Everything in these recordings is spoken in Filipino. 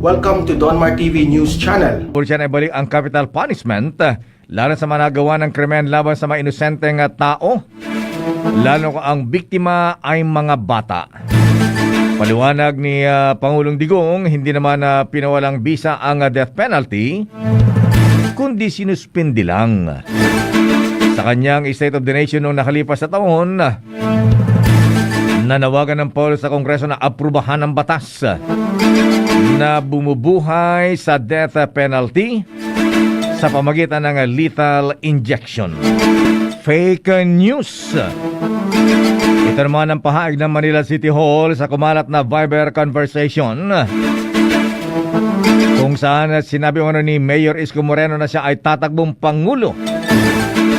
Welcome to Donmar TV News Channel. Pulisya na ibalik ang capital punishment lalo sa managawa ng krimen laban sa mga inosenteng tao, lalo kung ang biktima ay mga bata. Paliwanag ni Pangulong Digong, hindi naman pinawalang bisa ang death penalty, kundi sinuspindi lang. Sa kanyang State of the Nation noong nakalipas na taon, nanawagan ng Paulo sa Kongreso na aprubahan ng batas na bumubuhay sa death penalty sa pamagitan ng lethal injection. Fake news. Ito naman ang pahayag ng Manila City Hall sa kumalat na Viber conversation kung saan sinabi ni Mayor Isko Moreno na siya ay tatakbong Pangulo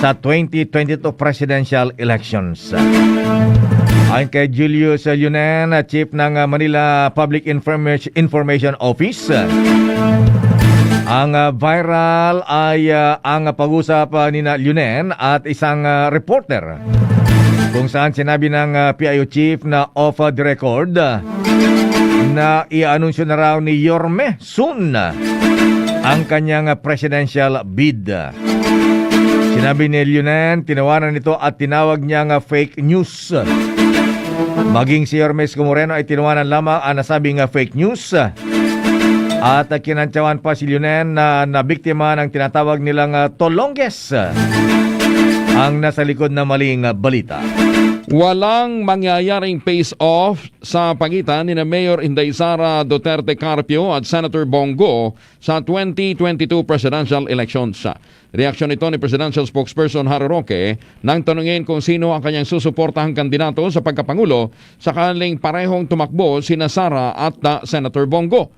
sa 2022 presidential elections. Ayon kay Julius Yunen, Chief ng Manila Public Information Office, ang viral ay ang pag-usap ni Yunen at isang reporter kung saan sinabi ng PIO Chief na off the record na i-anunsyo na raw ni Yorme soon ang kanyang presidential bid. Sinabi ni Yunen, tinawanan nito at tinawag niyang fake news. Maging si Yorme Isko Moreno ay tinawanan lamang ang nasabing fake news. At kinantsawan pa si Yunen na nabiktima ng tinatawag nilang tolongges ang nasa likod na maling balita. Walang mangyayaring face-off sa pagitan ni Mayor Inday Sara Duterte Carpio at Senator Bongo sa 2022 presidential elections. Reaksyon ito ni Presidential Spokesperson Harry Roque nang tanungin kung sino ang kanyang susuportahang kandidato sa pagkapangulo sakaling parehong tumakbo sina Sara at Senator Bongo.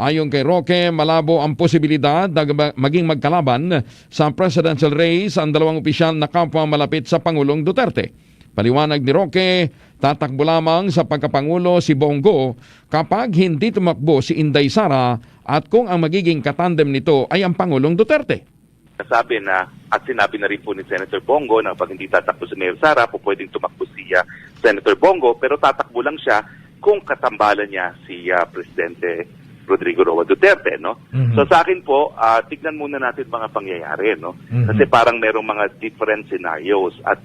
Ayon kay Roque, malabo ang posibilidad na maging magkalaban sa presidential race ang dalawang opisyal na kapwa malapit sa Pangulong Duterte. Paliwanag ni Roque, tatakbo lamang sa pagkapangulo si Bongo kapag hindi tumakbo si Inday Sara at kung ang magiging katandem nito ay ang Pangulong Duterte. Nasabi na at sinabi na rin po ni Senator Bongo na pag hindi tatakbo si Mayor Sara, po pwedeng tumakbo si Senator Bongo, pero tatakbo lang siya kung katambalan niya si Presidente Rodrigo Roa Duterte, no? So sa akin po, tignan muna natin mga pangyayari, no? Kasi parang merong mga different scenarios at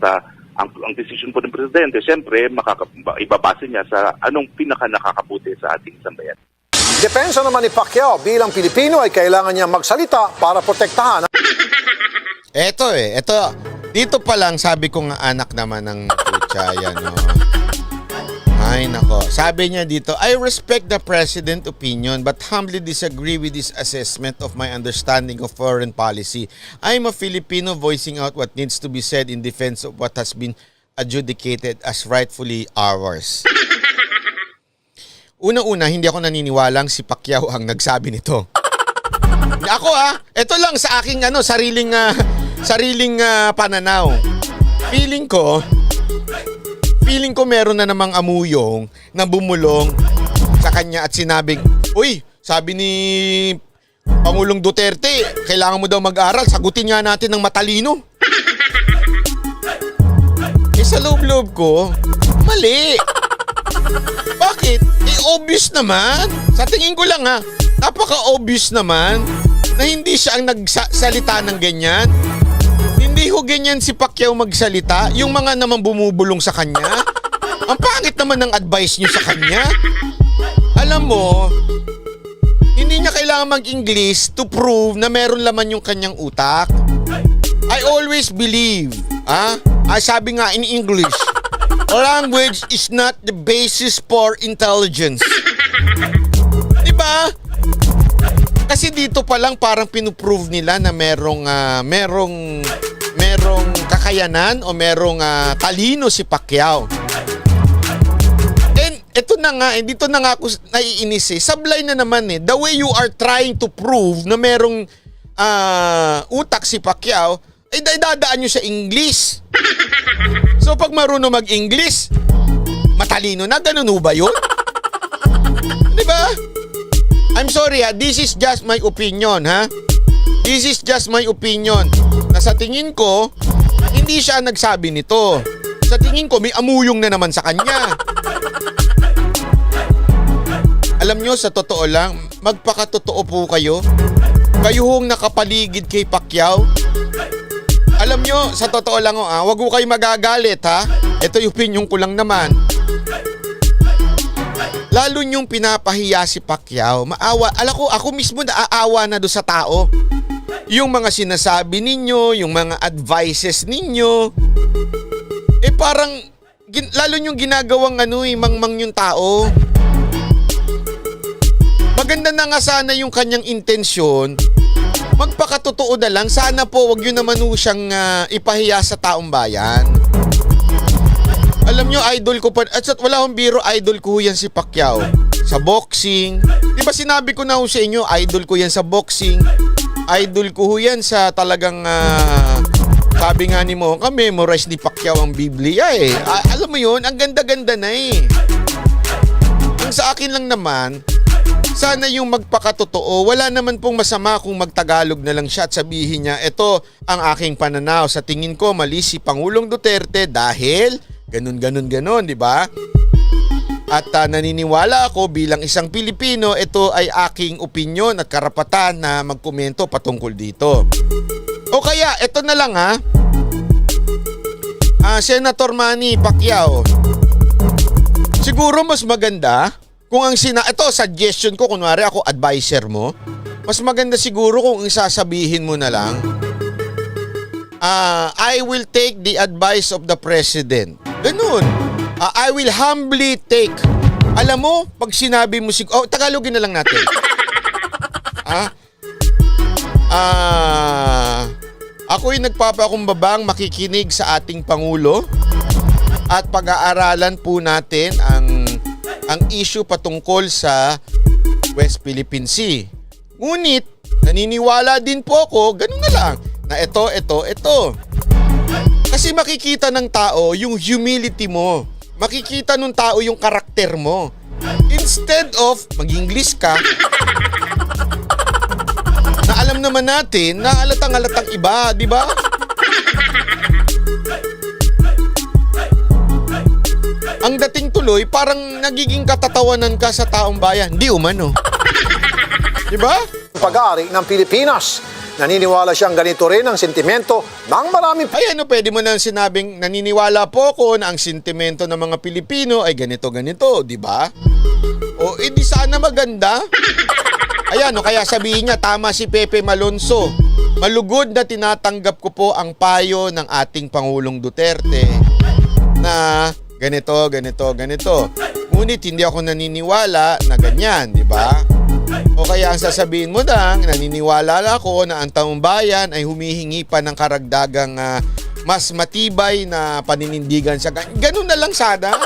ang decision po ng Presidente, siyempre, ibabase niya sa anong pinaka-nakakabuti sa ating sambayan. Depensa naman ni Pacquiao bilang Pilipino ay kailangan niya magsalita para protektahan. Ito. Dito pa lang sabi ko nga anak naman ng putya yan, no? Ay, nako. Sabi niya dito, I respect the President's opinion but humbly disagree with his assessment of my understanding of foreign policy. I'm a Filipino voicing out what needs to be said in defense of what has been adjudicated as rightfully ours. Una-una, hindi ako naniniwalang si Pacquiao ang nagsabi nito. Ako ito lang sa aking sariling pananaw. Feeling ko meron na namang amuyong na bumulong sa kanya at sinabing, uy, sabi ni Pangulong Duterte, kailangan mo daw mag-aral, sagutin nga natin ng matalino. Sa loob-loob ko, mali. Bakit? Obvious naman. Sa tingin ko lang napaka-obvious naman na hindi siya ang nagsalita ng ganyan. Hindi ho ganyan si Pacquiao magsalita. Yung mga naman bumubulong sa kanya. Ang pangit naman ng advice niyo sa kanya. Alam mo, hindi niya kailangan mag-English to prove na meron laman yung kanyang utak. I always believe, sabi nga in English, language is not the basis for intelligence. Diba? Kasi dito pa lang parang pinuprove nila na merong kakayanan o merong talino si Pacquiao. And ito na nga, dito na nga ako naiinis Sablay na naman The way you are trying to prove na merong utak si Pacquiao, dadaan nyo sa English. So pag marunong mag-English, matalino na, ganun ba yun? Diba? I'm sorry this is just my opinion This is just my opinion. Na sa tingin ko, hindi siya nagsabi nito. Sa tingin ko, may amuyong na naman sa kanya. Alam nyo, sa totoo lang, magpakatotoo po kayo. Kayo hong nakapaligid kay Pacquiao. Alam nyo, sa totoo lang, wag ko kayo magagalit, ha? Ito yung opinion ko lang naman. Lalo nyong pinapahiya si Pacquiao. Maawa. Ako mismo naaawa na doon sa tao. Yung mga sinasabi ninyo, yung mga advices ninyo, parang, lalo nyong ginagawang mangmang yung tao. Maganda na nga sana yung kanyang intensyon. Magpakatotoo na lang. Sana po wag yun naman siyang ipahiya sa taong bayan. Alam nyo, idol ko pa. At wala akong biro, idol ko yan si Pacquiao. Sa boxing. Di ba sinabi ko na sa inyo, idol ko yan sa boxing. Idol ko yan sa talagang, sabi nga ni mo, memorize ni Pacquiao ang Biblia eh. Alam mo yun, ang ganda-ganda na eh. Ang sa akin lang naman, sana yung magpakatotoo, wala naman pong masama kung magtagalog na lang siya at sabihin niya, ito ang aking pananaw. Sa tingin ko, mali si Pangulong Duterte dahil ganun, di ba? At naniniwala ako bilang isang Pilipino, ito ay aking opinyon at karapatan na magkomento patungkol dito. O kaya, ito na lang Senator Manny Pacquiao, siguro mas maganda kung ito suggestion ko, kunwari ako advisor mo, mas maganda siguro kung isasabihin mo na lang, I will take the advice of the President. Ganun. I will humbly take. Alam mo, pag sinabi mo Tagalogin na lang natin. Ako'y nagpapakumbabang makikinig sa ating Pangulo at pag-aaralan po natin ang issue patungkol sa West Philippine Sea. Ngunit, naniniwala din po ako, ganun na lang, na ito. Kasi makikita ng tao yung humility mo. Makikita ng tao yung karakter mo. Instead of mag-English ka, na alam naman natin na halatang iba, di ba? Ang dating tuloy, parang nagiging katatawanan ka sa taong bayan. Di umano. Di ba? Pag-aari ng Pilipinas. Naniniwala siyang ganito rin ang sentimento ng maraming... Ay pwede mo nang sinabing naniniwala po ako na ang sentimento ng mga Pilipino ay ganito, di ba? O di sana maganda. Kaya sabihin niya, tama si Pepe Malonzo. Malugod na tinatanggap ko po ang payo ng ating Pangulong Duterte na ganito. Ngunit hindi ako naniniwala na ganyan, di ba? O kaya ang sasabihin mo lang, naniniwala ako na ang taong bayan ay humihingi pa ng karagdagang mas matibay na paninindigan sa ganun na lang sana.